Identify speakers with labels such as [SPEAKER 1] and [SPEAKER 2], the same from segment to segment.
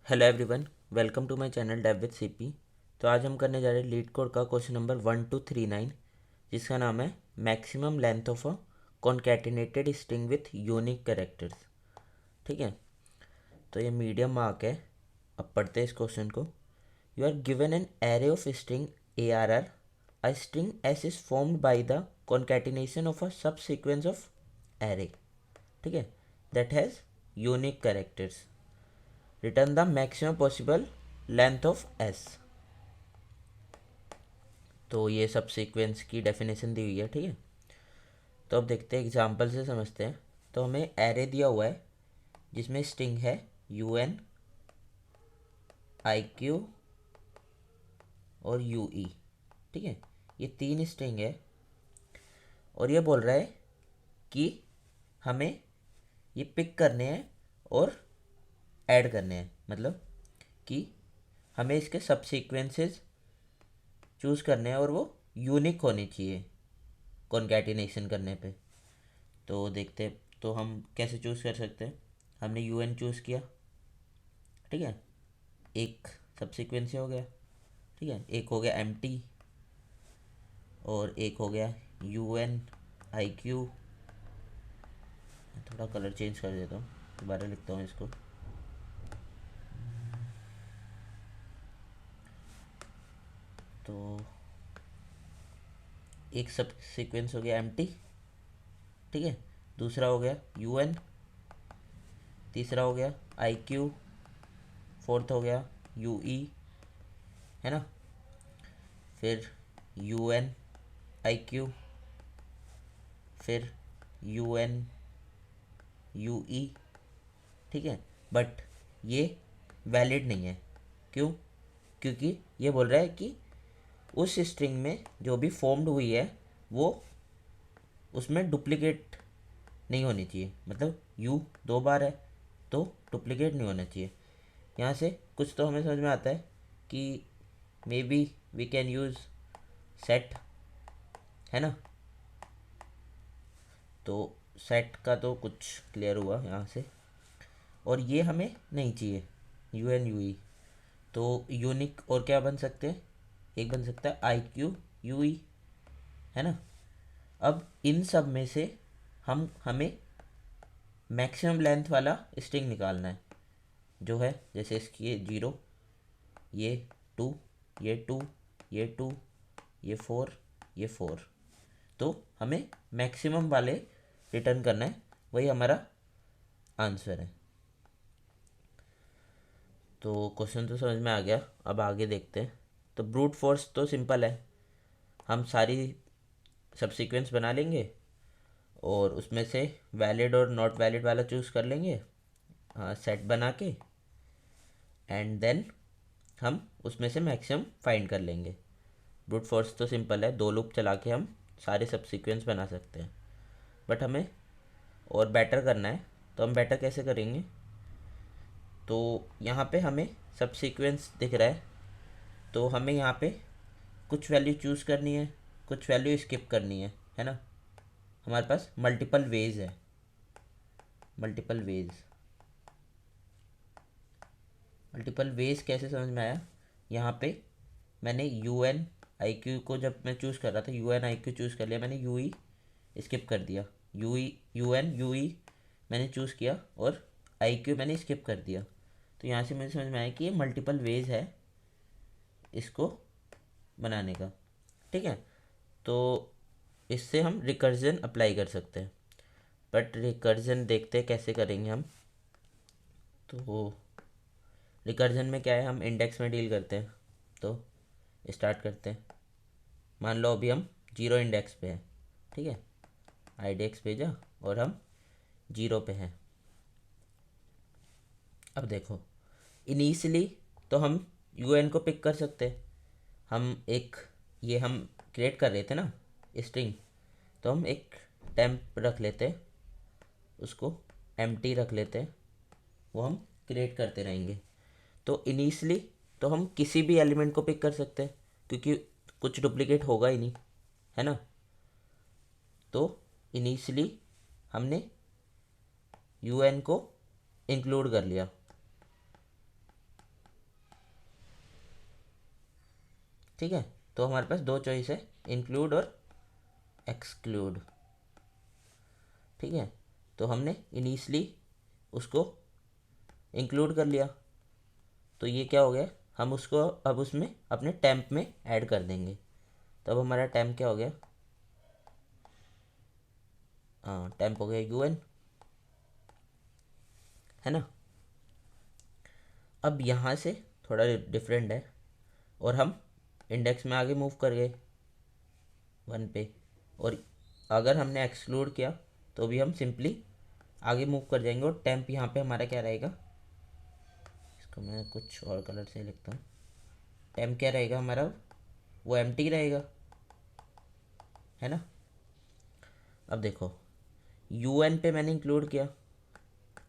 [SPEAKER 1] Hello everyone, welcome to my channel dev with CP. तो आज हम करने जा रहे हैं लीड कोड का क्वेश्चन नंबर 1239, जिसका नाम है maximum length of a concatenated string with unique characters. ठीक है, तो ये मीडियम मार्क है। अब पढ़ते हैं इस क्वेश्चन को। You are given an array of string A R R. A string S is formed by the concatenation of a subsequence of array. ठीक है, that has unique characters. Return the maximum possible length of S. तो ये सब sequence की definition दी हुई है। ठीक है, तो अब देखते हैं, एग्जांपल से समझते हैं। तो हमें एरे दिया हुआ है जिसमें स्ट्रिंग है यू एन, आई क्यू और यू ई। ठीक है, ये तीन स्ट्रिंग है और ये बोल रहा है कि हमें ये पिक करने हैं और ऐड करने हैं। मतलब कि हमें इसके सब सीक्वेंसेस चूज़ करने हैं और वो यूनिक होनी चाहिए कॉन्कैटिनेशन करने पे। तो देखते हैं, तो हम कैसे चूज़ कर सकते हैं। हमने यू एन चूज़ किया। ठीक है, एक सब सीक्वेंस हो गया। ठीक है, एक हो गया एम टी और एक हो गया यू एन आई क्यू। थोड़ा कलर चेंज कर देता हूँ, दोबारा लिखता हूँ इसको। तो एक सब सीक्वेंस हो गया एम टी। ठीक है, दूसरा हो गया यू एन, तीसरा हो गया आई क्यू, फोर्थ हो गया यू ई, है ना। फिर यू एन आई क्यू, फिर यू एन यू ई। ठीक है, बट ये वैलिड नहीं है। क्यों? क्योंकि ये बोल रहा है कि उस स्ट्रिंग में जो भी फॉर्म्ड हुई है वो उसमें डुप्लीकेट नहीं होनी चाहिए। मतलब यू दो बार है तो डुप्लीकेट नहीं होना चाहिए। यहाँ से कुछ तो हमें समझ में आता है कि maybe we can use set, है ना। तो सेट का तो कुछ क्लियर हुआ यहाँ से। और ये हमें नहीं चाहिए यू एन यू ई। तो यूनिक और क्या बन सकते हैं? एक बन सकता है आई क्यू यू ई, है ना। अब इन सब में से हमें मैक्सिमम लेंथ वाला स्ट्रिंग निकालना है, जो है जैसे इसकी ये जीरो, ये टू, ये टू, ये टू, ये फोर, ये फोर। तो हमें मैक्सिमम वाले रिटर्न करना है, वही हमारा आंसर है। तो क्वेश्चन तो समझ में आ गया। अब आगे देखते हैं। तो ब्रूट फोर्स तो सिंपल है, हम सारी सब सीक्वेंस बना लेंगे और उसमें से वैलिड और नॉट वैलिड वाला चूज़ कर लेंगे, सेट बना के। एंड देन हम उसमें से मैक्सिमम फाइंड कर लेंगे। ब्रूट फोर्स तो सिंपल है, दो लूप चला के हम सारे सब सीक्वेंस बना सकते हैं। बट हमें और बेटर करना है, तो हम बेटर कैसे करेंगे? तो यहाँ पे हमें सब सीक्वेंस दिख रहा है, तो हमें यहाँ पे कुछ वैल्यू चूज़ करनी है, कुछ वैल्यू स्किप करनी है ना। हमारे पास मल्टीपल वेज है, मल्टीपल वेज। मल्टीपल वेज कैसे समझ में आया? यहाँ पे मैंने यू एन आई क्यू को, जब मैं चूज़ कर रहा था U N I Q choose कर लिया, मैंने यू ई स्किप कर दिया। यू एन यू ई मैंने चूज़ किया और आई क्यू मैंने स्किप कर दिया। तो यहाँ से मुझे समझ में आया कि ये मल्टीपल वेज है इसको बनाने का। ठीक है, तो इससे हम रिकर्जन अप्लाई कर सकते हैं। बट रिकर्जन देखते हैं कैसे करेंगे हम। तो रिकर्जन में क्या है, हम इंडेक्स में डील करते हैं। तो स्टार्ट करते हैं। मान लो अभी हम जीरो इंडेक्स पे हैं। ठीक है, आई डी एक्स भेजा और हम जीरो पे हैं। अब देखो, इनिशियली तो हम यू एन को पिक कर सकते हैं। हम एक, ये हम क्रिएट कर रहे थे ना स्ट्रिंग, तो हम एक टेम्प रख लेते हैं, उसको एम्प्टी रख लेते हैं, वो हम क्रिएट करते रहेंगे। तो इनिशियली तो हम किसी भी एलिमेंट को पिक कर सकते हैं, क्योंकि कुछ डुप्लीकेट होगा ही नहीं, है ना। तो इनिशियली हमने यू एन को इंक्लूड कर लिया। ठीक है, तो हमारे पास दो चॉइस है, इंक्लूड और एक्सक्लूड। ठीक है, तो हमने इनिशियली उसको इंक्लूड कर लिया, तो ये क्या हो गया, हम उसको अब उसमें अपने टेम्प में ऐड कर देंगे। तो अब हमारा टेम्प क्या हो गया, हाँ टेम्प हो गया UN, है ना। अब यहाँ से थोड़ा डिफरेंट है, और हम इंडेक्स में आगे मूव कर गए 1 पे, और अगर हमने एक्सक्लूड किया तो भी हम सिंपली आगे मूव कर जाएंगे, और टेम्प यहाँ पे हमारा क्या रहेगा, इसको मैं कुछ और कलर से लिखता हूँ। टेम्प क्या रहेगा हमारा, वो एम्प्टी रहेगा, है ना। अब देखो UN पे मैंने इंक्लूड किया,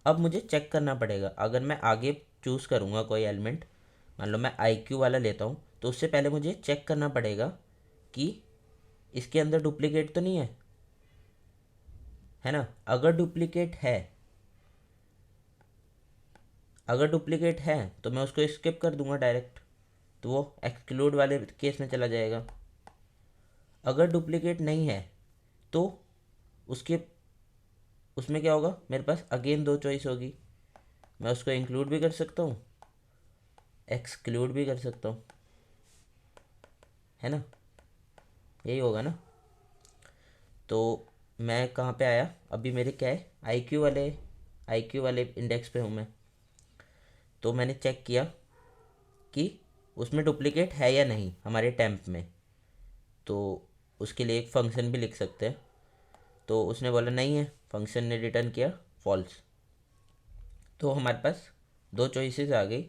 [SPEAKER 1] अब मुझे चेक करना पड़ेगा, अगर मैं आगे चूज़ करूँगा कोई एलिमेंट, मान लो मैं IQ वाला लेता हूँ, तो उससे पहले मुझे चेक करना पड़ेगा कि इसके अंदर डुप्लीकेट तो नहीं है ना। अगर डुप्लीकेट है तो मैं उसको स्किप कर दूंगा डायरेक्ट, तो वो एक्सक्लूड वाले केस में चला जाएगा। अगर डुप्लीकेट नहीं है तो उसके उसमें क्या होगा, मेरे पास अगेन दो चॉइस होगी, मैं उसको इंक्लूड भी कर सकता हूँ, एक्सक्लूड भी कर सकता हूँ, है ना, यही होगा ना। तो मैं कहाँ पे आया, अभी मेरे क्या है, आई क्यू वाले इंडेक्स पे हूँ मैं। तो मैंने चेक किया कि उसमें डुप्लीकेट है या नहीं हमारे टेम्प में, तो उसके लिए एक फ़ंक्शन भी लिख सकते हैं। तो उसने बोला नहीं है, फंक्शन ने रिटर्न किया फॉल्स। तो हमारे पास दो चॉइसेस आ गई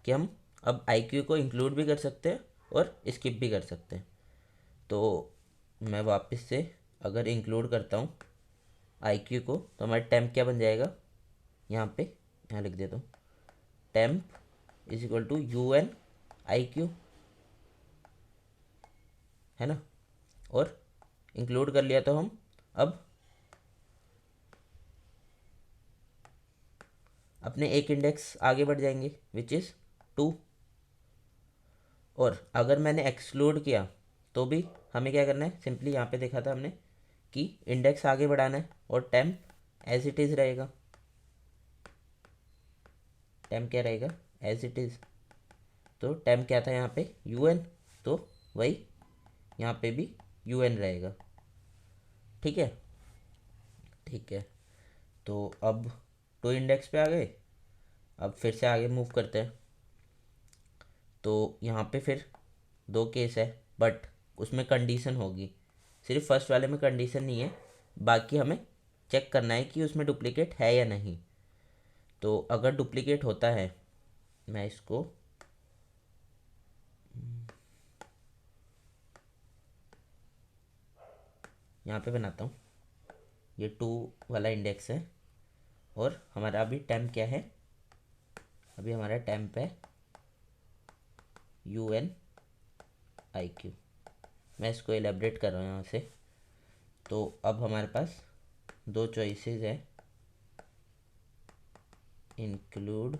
[SPEAKER 1] कि हम अब IQ को इंक्लूड भी कर सकते हैं और स्किप भी कर सकते हैं। तो मैं वापस से अगर इंक्लूड करता हूँ IQ को, तो हमारा टेम्प क्या बन जाएगा, यहाँ लिख देता हूँ, temp is equal to UN IQ, है ना। और इंक्लूड कर लिया तो हम अब अपने एक इंडेक्स आगे बढ़ जाएंगे विच इज़ 2। और अगर मैंने एक्सक्लूड किया तो भी हमें क्या करना है, सिंपली यहाँ पे देखा था हमने कि इंडेक्स आगे बढ़ाना है, और टेम्प एज इट इज़ रहेगा। टेम्प क्या रहेगा, एज इट इज़। तो टेम्प क्या था यहाँ पे, UN, तो वही यहाँ पे भी UN रहेगा। ठीक है, ठीक है। तो अब 2 इंडेक्स पे आ गए, अब फिर से आगे मूव करते हैं। तो यहाँ पे फिर दो केस है, बट उसमें कंडीशन होगी, सिर्फ फर्स्ट वाले में कंडीशन नहीं है, बाकी हमें चेक करना है कि उसमें डुप्लीकेट है या नहीं। तो अगर डुप्लीकेट होता है, मैं इसको यहाँ पे बनाता हूँ, ये 2 वाला इंडेक्स है, और हमारा अभी टेम्प क्या है, अभी हमारा टेम्प है UN IQ। मैं इसको एलेबरेट कर रहा हूँ यहाँ से। तो अब हमारे पास दो चॉइसेस है, इंक्लूड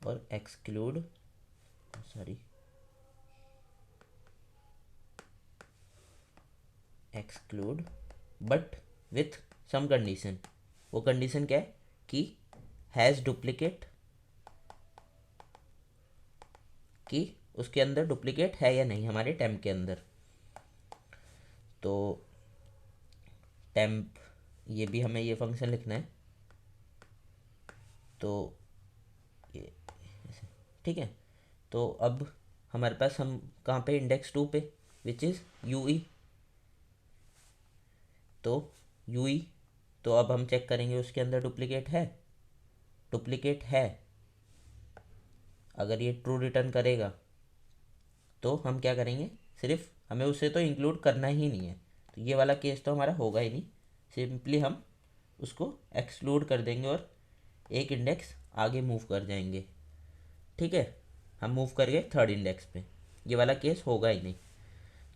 [SPEAKER 1] और exclude, sorry exclude, but with some condition. वो कंडीशन क्या है कि हैज़ डुप्लीकेट, कि उसके अंदर डुप्लीकेट है या नहीं हमारे टेम्प के अंदर। तो टेम्प, ये भी हमें ये फंक्शन लिखना है, तो ये ठीक है। तो अब हमारे पास हम कहाँ पे, इंडेक्स 2 पे, विच इज़ UE। तो UE, तो अब हम चेक करेंगे उसके अंदर डुप्लीकेट है। अगर ये ट्रू रिटर्न करेगा तो हम क्या करेंगे, सिर्फ हमें उसे तो इंक्लूड करना ही नहीं है, तो ये वाला केस तो हमारा होगा ही नहीं, सिंपली हम उसको एक्सक्लूड कर देंगे और एक इंडेक्स आगे मूव कर जाएंगे। ठीक है, हम मूव कर गए थर्ड इंडेक्स पे, ये वाला केस होगा ही नहीं।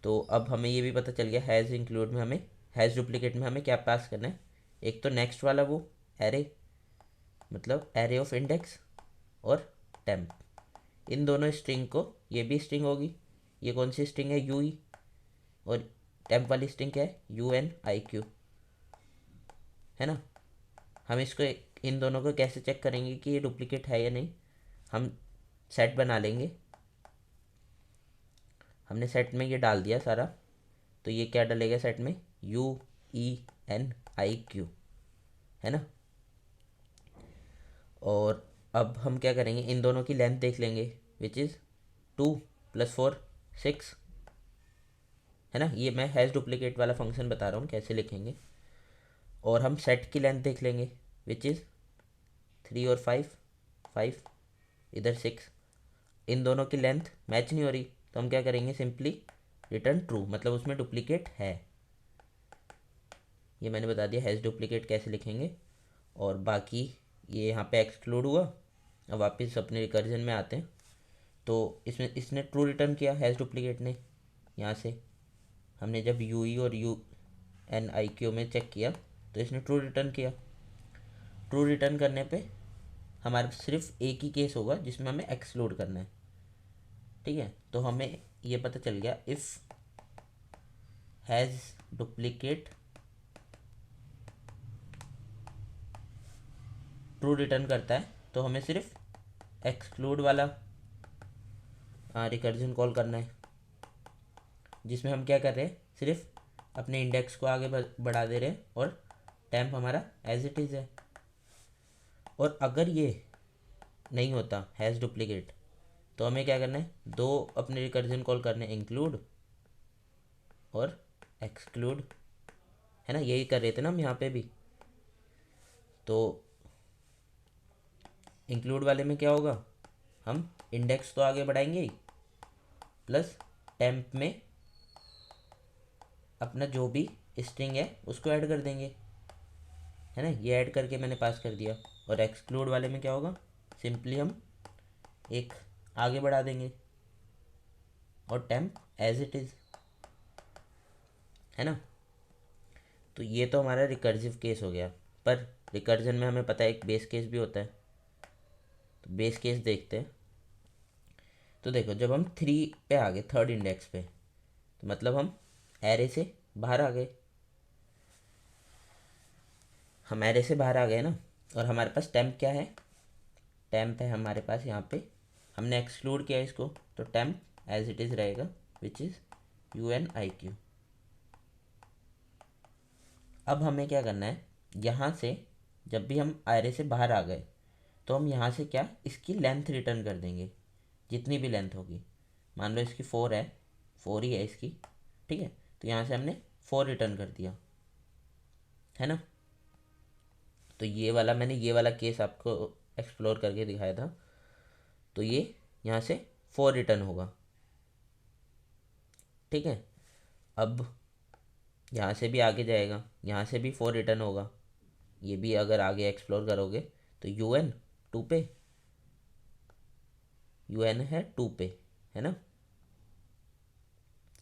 [SPEAKER 1] तो अब हमें ये भी पता चल गया, हैज़ इंक्लूड में हमें, हैज़ डुप्लीकेट में हमें क्या पास करना है, एक तो नेक्स्ट वाला वो एरे, मतलब एरे ऑफ इंडेक्स, और टेम्प, इन दोनों स्ट्रिंग को, ये भी स्ट्रिंग होगी, ये कौन सी स्ट्रिंग है, यू ई, और टेम्प वाली स्ट्रिंग क्या है, यू एन आई क्यू, है ना। हम इसको इन दोनों को कैसे चेक करेंगे कि ये डुप्लीकेट है या नहीं, हम सेट बना लेंगे। हमने सेट में ये डाल दिया सारा, तो ये क्या डलेगा सेट में, U E N I Q, है ना। और अब हम क्या करेंगे, इन दोनों की लेंथ देख लेंगे, विच इज़ 2 + 4 = 6, है ना। ये मैं हैज़ डुप्लीकेट वाला फंक्शन बता रहा हूँ कैसे लिखेंगे। और हम सेट की लेंथ देख लेंगे, विच इज़ 3 और 5, 5, इधर 6। इन दोनों की लेंथ मैच नहीं हो रही, तो हम क्या करेंगे, सिंपली रिटर्न ट्रू, मतलब उसमें डुप्लीकेट है। ये मैंने बता दिया हैज़ डुप्लीकेट कैसे लिखेंगे। और बाकी ये यहाँ पे एक्सक्लूड हुआ। अब वापस अपने रिकर्जन में आते हैं, तो इसमें इसने ट्रू रिटर्न किया, हैज़ डुप्लीकेट ने। यहाँ से हमने जब यू ई और यू एन आई क्यू में चेक किया, तो इसने ट्रू रिटर्न किया। ट्रू रिटर्न करने पे हमारे पास सिर्फ एक ही केस होगा जिसमें हमें एक्सक्लूड करना है, ठीक है। तो हमें ये पता चल गया, if has duplicate true return करता है, तो हमें सिर्फ एक्सक्लूड वाला रिकर्जन कॉल करना है, जिसमें हम क्या कर रहे हैं, सिर्फ अपने इंडेक्स को आगे बढ़ा दे रहे हैं और टेम्प हमारा एज इट इज़ है। और अगर ये नहीं होता हैज़ डुप्लीकेट, तो हमें क्या करना है, दो अपने रिकर्जन कॉल करने, इंक्लूड और एक्सक्लूड, है ना। यही कर रहे थे ना हम यहाँ पे भी। तो इंक्लूड वाले में क्या होगा, हम इंडेक्स तो आगे बढ़ाएंगे ही, प्लस टेम्प में अपना जो भी स्ट्रिंग है उसको ऐड कर देंगे, है ना। ये ऐड करके मैंने पास कर दिया। और एक्सक्लूड वाले में क्या होगा, सिंपली हम एक आगे बढ़ा देंगे और टेम्प एज इट इज़, है ना। तो ये तो हमारा रिकर्सिव केस हो गया। पर रिकर्जन में हमें पता है एक बेस केस भी होता है, तो बेस केस देखते हैं। तो देखो, जब हम 3 पे आ गए, थर्ड इंडेक्स पे, तो मतलब हम एरे से बाहर आ गए। हम एरे से बाहर आ गए ना, और हमारे पास टेम्प क्या है, टेम्प है हमारे पास यहाँ पे। हमने एक्सक्लूड किया इसको, तो टेम्प एज इट इज़ रहेगा, which is U N I Q. अब हमें क्या करना है, यहाँ से जब भी हम एरे से बाहर आ गए, तो हम यहाँ से क्या, इसकी लेंथ रिटर्न कर देंगे, जितनी भी लेंथ होगी। मान लो इसकी 4 है, 4 ही है इसकी, ठीक है। तो यहाँ से हमने 4 रिटर्न कर दिया, है ना। तो ये वाला मैंने ये वाला केस आपको एक्सप्लोर करके दिखाया था। तो ये यहाँ से 4 रिटर्न होगा, ठीक है। अब यहाँ से भी आगे जाएगा, यहाँ से भी 4 रिटर्न होगा। ये भी अगर आगे एक्सप्लोर करोगे, तो यू एन 2 पे, यू एन है 2 पे, है ना।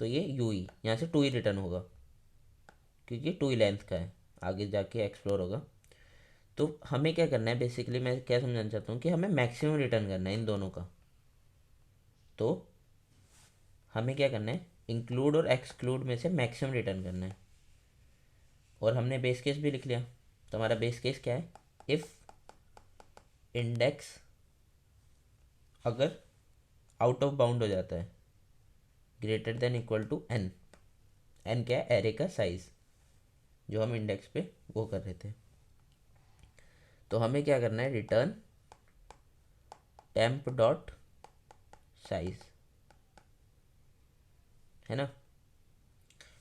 [SPEAKER 1] तो ये यू ई यहाँ से 2 ही रिटर्न होगा, क्योंकि 2 ही लेंथ का है, आगे जाके एक्सप्लोर होगा। तो हमें क्या करना है, बेसिकली मैं क्या समझाना चाहता हूँ कि हमें मैक्सिमम रिटर्न करना है इन दोनों का। तो हमें क्या करना है, इंक्लूड और एक्सक्लूड में से मैक्सिमम रिटर्न करना है। और हमने बेस केस भी लिख लिया। तो हमारा बेस केस क्या है, इफ़ इंडेक्स अगर आउट ऑफ बाउंड हो जाता है, greater than equal to N. N क्या है, एरे का साइज जो हम इंडेक्स पे वो कर रहे थे। तो हमें क्या करना है, रिटर्न टेम्प डॉट साइज, है ना।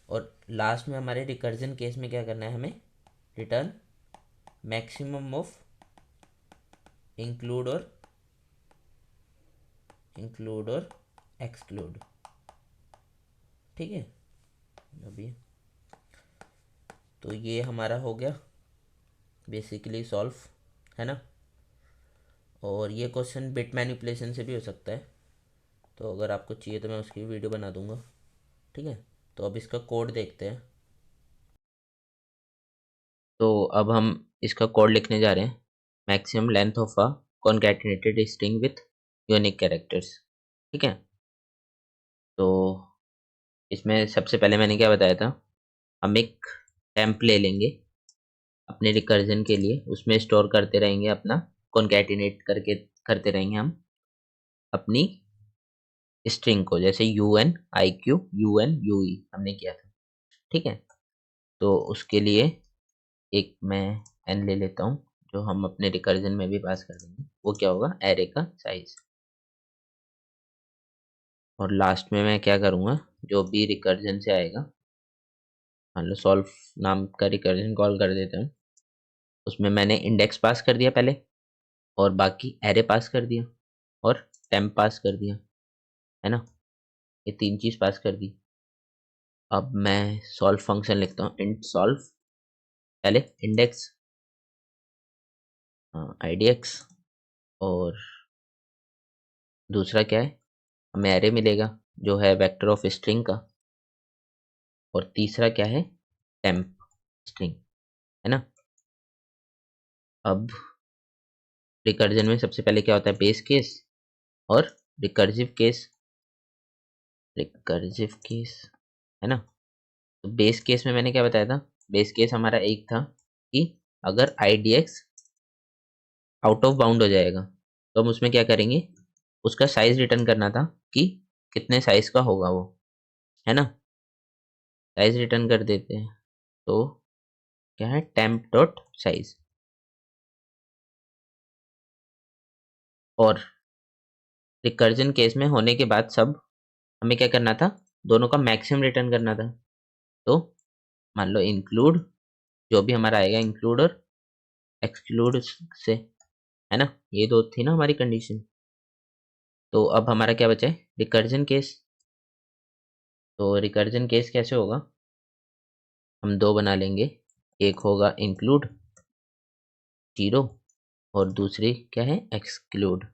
[SPEAKER 1] और लास्ट में हमारे रिकर्जन केस में क्या करना है, हमें रिटर्न मैक्सिमम ऑफ इंक्लूड और एक्सक्लूड, ठीक है। अभी तो ये हमारा हो गया बेसिकली सॉल्व, है ना। और ये क्वेश्चन बिट मैनिपुलेशन से भी हो सकता है, तो अगर आपको चाहिए तो मैं उसकी वीडियो बना दूंगा, ठीक है। तो अब इसका कोड देखते हैं। तो अब हम इसका कोड लिखने जा रहे हैं, maximum length of a concatenated string with unique characters, ठीक है। तो इसमें सबसे पहले मैंने क्या बताया था, हम एक टेम्प ले लेंगे अपने रिकर्जन के लिए, उसमें स्टोर करते रहेंगे अपना, कॉन्कैटिनेट करके करते रहेंगे हम अपनी स्ट्रिंग को, जैसे U N I Q U N U E हमने किया था। ठीक है, तो उसके लिए एक मैं एन ले लेता हूँ, जो हम अपने रिकर्जन में भी पास कर देंगे। वो क्या होगा, एरे का साइज। और लास्ट में मैं क्या करूँगा, जो भी रिकर्जन से आएगा, मान लो सॉल्व नाम का रिकर्जन कॉल कर देते हैं, उसमें मैंने इंडेक्स पास कर दिया पहले, और बाकी एरे पास कर दिया, और टेम्प पास कर दिया, है ना, ये तीन चीज़ पास कर दी। अब मैं सॉल्व फंक्शन लिखता हूँ, इंट सॉल्व, पहले इंडेक्स आईडीएक्स, और दूसरा क्या है, हमें एरे मिलेगा जो है वेक्टर ऑफ स्ट्रिंग का, और तीसरा क्या है, टेम्प स्ट्रिंग, है ना। अब रिकर्जन में सबसे पहले क्या होता है, बेस केस और रिकर्सिव केस, रिकर्सिव केस, है ना। तो बेस केस में मैंने क्या बताया था, बेस केस हमारा एक था कि अगर आईडीएक्स आउट ऑफ बाउंड हो जाएगा तो हम उसमें क्या करेंगे, उसका साइज रिटर्न करना था कि कितने साइज का होगा वो, है ना। साइज रिटर्न कर देते हैं, तो क्या है, टेम्प डॉट साइज। और रिकर्जन केस में होने के बाद सब हमें क्या करना था, दोनों का मैक्सिमम रिटर्न करना था। तो मान लो इंक्लूड, जो भी हमारा आएगा इंक्लूड और एक्सक्लूड से, है ना, ये दो थी ना हमारी कंडीशन। तो अब हमारा क्या बचा है, रिकर्जन केस। तो रिकर्जन केस कैसे होगा, हम दो बना लेंगे, एक होगा इंक्लूड 0, और दूसरी क्या है, एक्सक्लूड,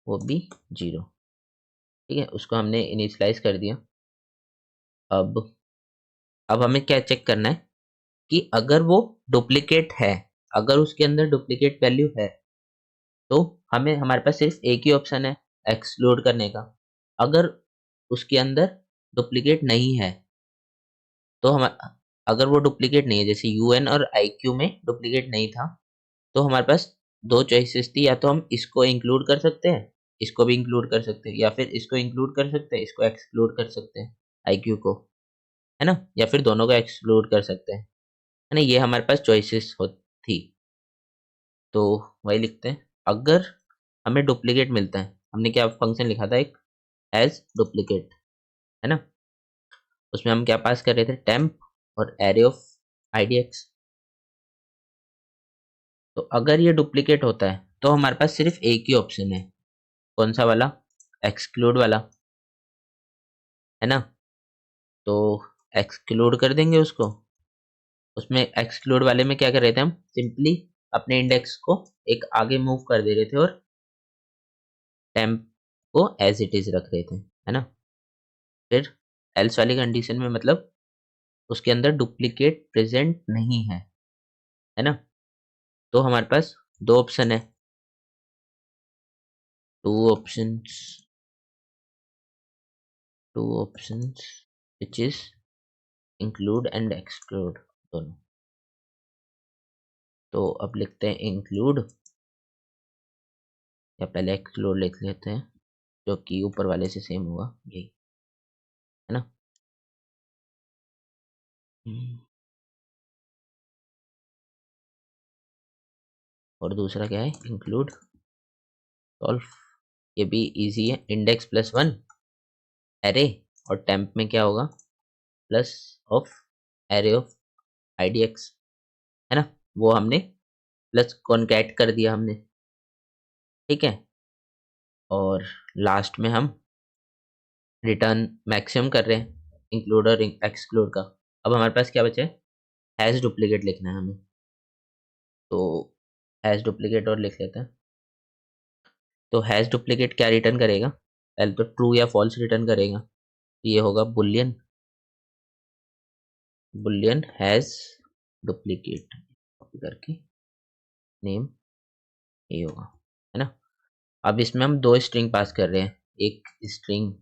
[SPEAKER 1] वो भी 0। ठीक है, उसको हमने इनिशियलाइज कर दिया। अब हमें क्या चेक करना है कि अगर वो डुप्लीकेट है, अगर उसके अंदर डुप्लीकेट वैल्यू है, तो हमें, हमारे पास सिर्फ एक ही ऑप्शन है एक्सक्लूड करने का। अगर उसके अंदर डुप्लीकेट नहीं है, तो हम, अगर वो डुप्लीकेट नहीं है, जैसे यूएन और आईक्यू में डुप्लीकेट नहीं था, तो हमारे पास दो चॉइसेस थी, या तो हम इसको इंक्लूड कर सकते हैं, इसको भी इंक्लूड कर सकते हैं, या फिर इसको इंक्लूड कर सकते हैं, इसको एक्सक्लूड कर सकते हैं, आईक्यू को, है ना, या फिर दोनों को एक्सक्लूड कर सकते हैं, है ना। ये हमारे पास चॉइसेस हो थी। तो वही लिखते हैं, अगर हमें डुप्लीकेट मिलता है, हमने क्या फंक्शन लिखा था, एक एज डुप्लीकेट, है ना। उसमें हम क्या पास कर रहे थे, टेम्प और एरे ऑफ आईडीएक्स। तो अगर ये डुप्लीकेट होता है तो हमारे पास सिर्फ एक ही ऑप्शन है, कौन सा वाला, एक्सक्लूड वाला, है ना। तो एक्सक्लूड कर देंगे उसको। उसमें एक्सक्लूड वाले में क्या कर रहे थे, हम सिंपली अपने इंडेक्स को एक आगे मूव कर दे रहे थे, और टेम्प को एज इट इज रख रहे थे, है ना। फिर एल्स वाली कंडीशन में मतलब उसके अंदर डुप्लीकेट प्रेजेंट नहीं है ना। तो हमारे पास दो ऑप्शन है, two options, two options which is include and exclude दोनों। तो अब लिखते हैं इंक्लूड, या पहले एक्सक्लूड लिख लेते हैं, जो कि ऊपर वाले से सेम होगा, यही, है ना। हम्म, और दूसरा क्या है, इंक्लूड सॉल्व, ये भी इजी है, इंडेक्स प्लस वन एरे, और टेम्प में क्या होगा, plus of array of IDX, है ना। वो हमने प्लस कॉन्कैट कर दिया हमने, ठीक है। और लास्ट में हम रिटर्न मैक्सिमम कर रहे हैं इंक्लूड और एक्सक्लूड का। अब हमारे पास क्या बचा है, हैज डुप्लीकेट लिखना है हमें। तो हैज डुप्लीकेट और लिख लेते हैं। तो हैज डुप्लीकेट क्या रिटर्न करेगा, पहले तो ट्रू या फॉल्स रिटर्न करेगा, तो ये होगा Boolean, Boolean has duplicate, copy करके नेम ये होगा, है ना। अब इसमें हम दो स्ट्रिंग पास कर रहे हैं, एक स्ट्रिंग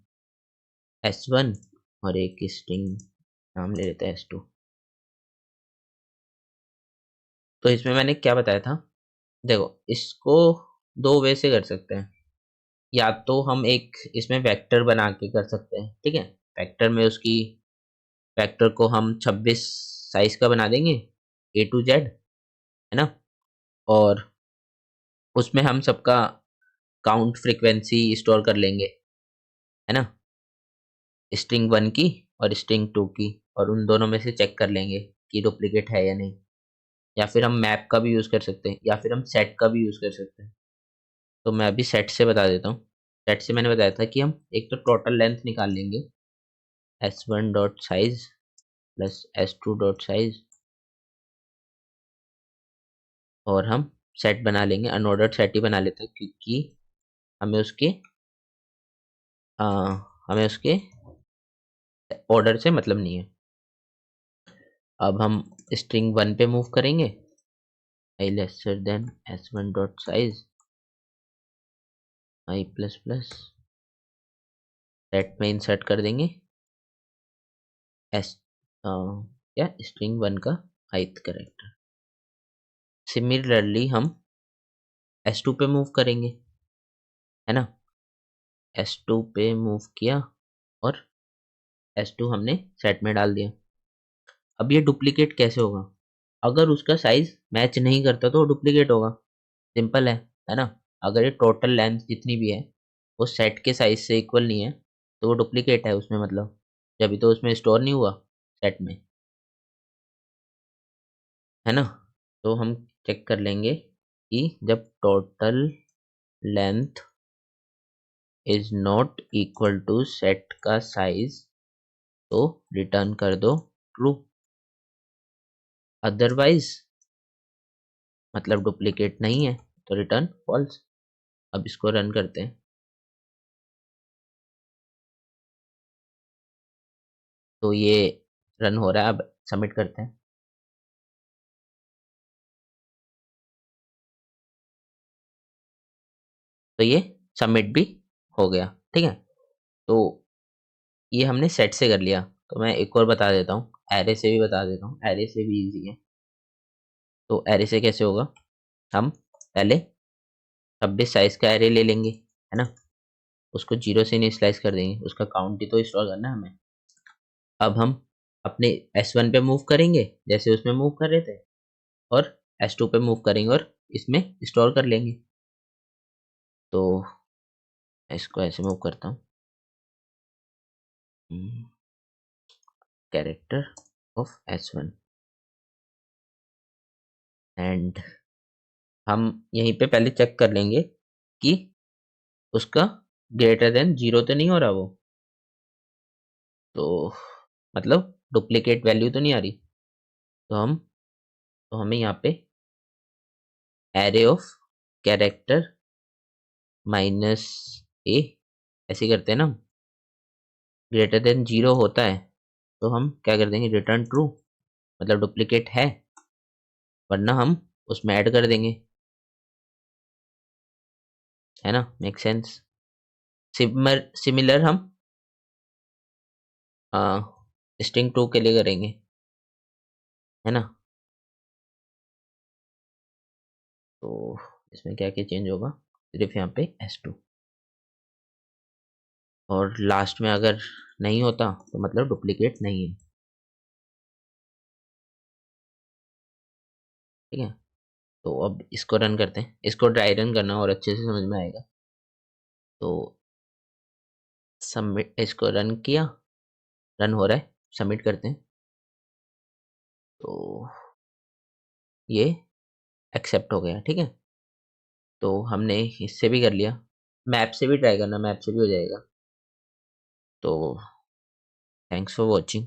[SPEAKER 1] S1 और एक स्ट्रिंग नाम ले लेते हैं S2। तो इसमें मैंने क्या बताया था, देखो इसको दो वे से कर सकते हैं। या तो हम एक इसमें वेक्टर बना के कर सकते हैं, ठीक है। वेक्टर में उसकी वेक्टर को हम 26 साइज का बना देंगे, A to Z, है ना। और उसमें हम सबका काउंट फ्रीक्वेंसी स्टोर कर लेंगे, है ना, स्ट्रिंग 1 की और स्ट्रिंग 2 की, और उन दोनों में से चेक कर लेंगे कि डुप्लीकेट है या नहीं। या फिर हम मैप का भी यूज़ कर सकते हैं, या फिर हम सेट का भी यूज़ कर सकते हैं। तो मैं अभी सेट से बता देता हूँ। सेट से मैंने बताया था कि हम एक तो टोटल लेंथ निकाल लेंगे, S1 dot size plus S2 dot size, और हम सेट बना लेंगे, अनऑर्डर्ड सेट ही बना लेते हैं, क्योंकि हमें उसके आ, हमें उसके ऑर्डर से मतलब नहीं है। अब हम स्ट्रिंग 1 पे मूव करेंगे, i lesser than S1 dot size i plus plus, set में इंसर्ट कर देंगे एस या स्ट्रिंग 1 का ith करेक्टर। सिमिलरली हम S2 पे मूव करेंगे, है ना। S2 पे मूव किया और S2 हमने सेट में डाल दिया। अब ये डुप्लीकेट कैसे होगा, अगर उसका साइज मैच नहीं करता तो डुप्लीकेट होगा, सिंपल है ना। अगर ये टोटल लेंथ जितनी भी है वो सेट के साइज से इक्वल नहीं है तो वो डुप्लीकेट है उसमें, मतलब जब तो उसमें स्टोर नहीं हुआ सेट में, है ना। तो हम चेक कर लेंगे कि जब total length is not equal to set का साइज तो रिटर्न कर दो ट्रू, अदरवाइज मतलब डुप्लीकेट नहीं है तो रिटर्न फॉल्स। अब इसको रन करते हैं। तो ये रन हो रहा है, अब सबमिट करते हैं। तो ये सबमिट भी हो गया, ठीक है। तो ये हमने सेट से कर लिया। तो मैं एक और बता देता हूँ, एरे से भी बता देता हूँ, एरे से भी इजी है। तो एरे से कैसे होगा, हम पहले 26 साइज का एरे ले लेंगे, है ना। उसको 0 से इनिशियलाइज कर देंगे, उसका काउंट ही तो स्टोर करना है हमें। अब हम अपने S1 पे मूव करेंगे जैसे उसमें मूव कर रहे थे, और S2 पे मूव करेंगे और इसमें स्टोर कर लेंगे। तो इसको ऐसे मूव करता हूँ, कैरेक्टर ऑफ S1, एंड हम यहीं पे पहले चेक कर लेंगे कि उसका ग्रेटर देन 0 तो नहीं हो रहा वो, तो मतलब डुप्लीकेट वैल्यू तो नहीं आ रही। तो हमें यहाँ पे एरे ऑफ कैरेक्टर माइनस ए ऐसे करते हैं ना, ग्रेटर देन 0 होता है तो हम क्या कर देंगे, रिटर्न ट्रू, मतलब डुप्लीकेट है, वरना हम उसमें ऐड कर देंगे, है ना। Make sense. सिमिलर हम स्ट्रिंग 2 के लिए करेंगे, है ना। तो इसमें क्या क्या चेंज होगा, सिर्फ यहाँ पे S2, और लास्ट में अगर नहीं होता तो मतलब डुप्लीकेट नहीं है, ठीक है। तो अब इसको रन करते हैं, इसको ड्राई रन करना और अच्छे से समझ में आएगा। तो सबमिट, इसको रन किया, रन हो रहा है, सबमिट करते हैं। तो ये एक्सेप्ट हो गया, ठीक है। तो हमने इससे भी कर लिया, मैप से भी ट्राई करना, मैप से भी हो जाएगा। तो थैंक्स फॉर वॉचिंग।